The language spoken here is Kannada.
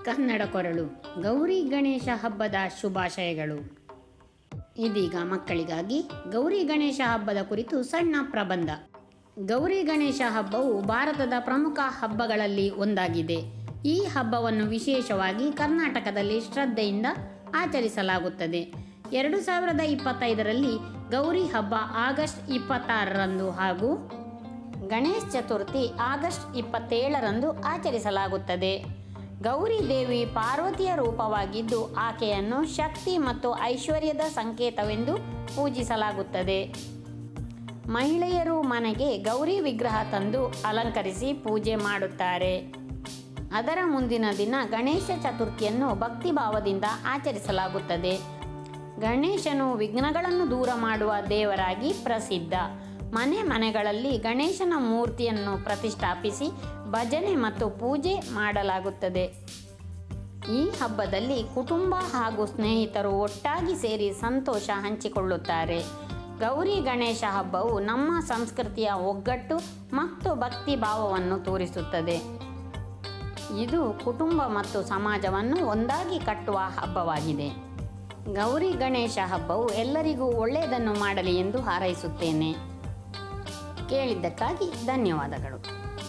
ಕನ್ನಡ ಕೊರಳು ಗೌರಿ ಗಣೇಶ ಹಬ್ಬದ ಶುಭಾಶಯಗಳು. ಇದೀಗ ಮಕ್ಕಳಿಗಾಗಿ ಗೌರಿ ಗಣೇಶ ಹಬ್ಬದ ಕುರಿತು ಸಣ್ಣ ಪ್ರಬಂಧ. ಗೌರಿ ಗಣೇಶ ಹಬ್ಬವು ಭಾರತದ ಪ್ರಮುಖ ಹಬ್ಬಗಳಲ್ಲಿ ಒಂದಾಗಿದೆ. ಈ ಹಬ್ಬವನ್ನು ವಿಶೇಷವಾಗಿ ಕರ್ನಾಟಕದಲ್ಲಿ ಶ್ರದ್ಧೆಯಿಂದ ಆಚರಿಸಲಾಗುತ್ತದೆ. 2025ರಲ್ಲಿ ಗೌರಿ ಹಬ್ಬ ಆಗಸ್ಟ್ 26ರಂದು ಹಾಗೂ ಗಣೇಶ ಚತುರ್ಥಿ ಆಗಸ್ಟ್ 27ರಂದು ಆಚರಿಸಲಾಗುತ್ತದೆ. ಗೌರಿ ದೇವಿ ಪಾರ್ವತಿಯ ರೂಪವಾಗಿದ್ದು ಆಕೆಯನ್ನು ಶಕ್ತಿ ಮತ್ತು ಐಶ್ವರ್ಯದ ಸಂಕೇತವೆಂದು ಪೂಜಿಸಲಾಗುತ್ತದೆ. ಮಹಿಳೆಯರು ಮನೆಗೆ ಗೌರಿ ವಿಗ್ರಹ ತಂದು ಅಲಂಕರಿಸಿ ಪೂಜೆ ಮಾಡುತ್ತಾರೆ. ಅದರ ಮುಂದಿನ ದಿನ ಗಣೇಶ ಚತುರ್ಥಿಯನ್ನು ಭಕ್ತಿಭಾವದಿಂದ ಆಚರಿಸಲಾಗುತ್ತದೆ. ಗಣೇಶನು ವಿಘ್ನಗಳನ್ನು ದೂರ ಮಾಡುವ ದೇವರಾಗಿ ಪ್ರಸಿದ್ಧ. ಮನೆಗಳಲ್ಲಿ ಗಣೇಶನ ಮೂರ್ತಿಯನ್ನು ಪ್ರತಿಷ್ಠಾಪಿಸಿ ಭಜನೆ ಮತ್ತು ಪೂಜೆ ಮಾಡಲಾಗುತ್ತದೆ. ಈ ಹಬ್ಬದಲ್ಲಿ ಕುಟುಂಬ ಹಾಗೂ ಸ್ನೇಹಿತರು ಒಟ್ಟಾಗಿ ಸೇರಿ ಸಂತೋಷ ಹಂಚಿಕೊಳ್ಳುತ್ತಾರೆ. ಗೌರಿ ಗಣೇಶ ಹಬ್ಬವು ನಮ್ಮ ಸಂಸ್ಕೃತಿಯ ಒಗ್ಗಟ್ಟು ಮತ್ತು ಭಕ್ತಿ ಭಾವವನ್ನು ತೋರಿಸುತ್ತದೆ. ಇದು ಕುಟುಂಬ ಮತ್ತು ಸಮಾಜವನ್ನು ಒಂದಾಗಿ ಕಟ್ಟುವ ಹಬ್ಬವಾಗಿದೆ. ಗೌರಿ ಗಣೇಶ ಹಬ್ಬವು ಎಲ್ಲರಿಗೂ ಒಳ್ಳೆಯದನ್ನು ಮಾಡಲಿ ಎಂದು ಹಾರೈಸುತ್ತೇನೆ. ಕೇಳಿದ್ದಕ್ಕಾಗಿ ಧನ್ಯವಾದಗಳು.